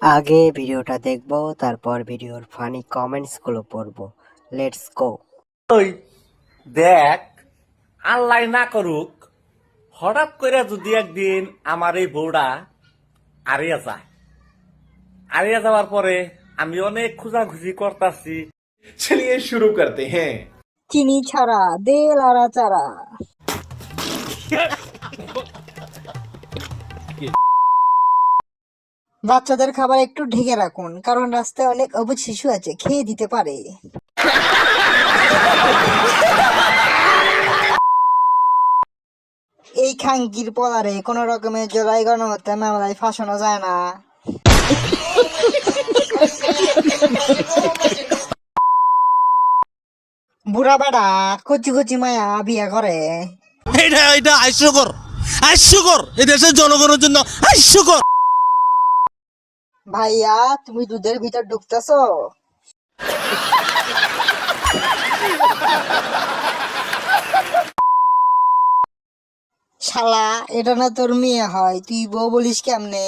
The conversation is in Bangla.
আগে ভিডিওটা দেখবো, তারপর ভিডিওর ফানি কমেন্টস গুলো পড়বো। Let's go. ওই দেখ, আল্লাহ না করুক হঠাৎ করে যদি একদিন আমার এই বউটা হারিয়ে যায়, হারিয়ে যাওয়ার পরে আমি অনেক খোঁজাখুঁজি করতেছি। चलिए शुरू करते हैं। চিনি ছাড়া দে লাড়া চারা। বাচ্চাদের খাবার একটু ঢেকে রাখুন, কারণ রাস্তায় অনেক অবুঝ শিশু আছে, খেয়ে দিতে পারে। এই খাঙ্কির পলারে কোনো রকমের জোলাই গণহত্যা মামলায় ফাঁসানো যায় না। বুড়া বেড়া কচি কচি মায়া বিয়া করে। এটা এটা হাস্যকর, হাস্যকর, এই দেশের জনগণের জন্য হাস্যকর। ভাইয়া তুমি দুধের ভিতর ঢুকতেছো? শালা এটা না তোর মেয়ে হয়, তুই বউ বলিস কেমনে?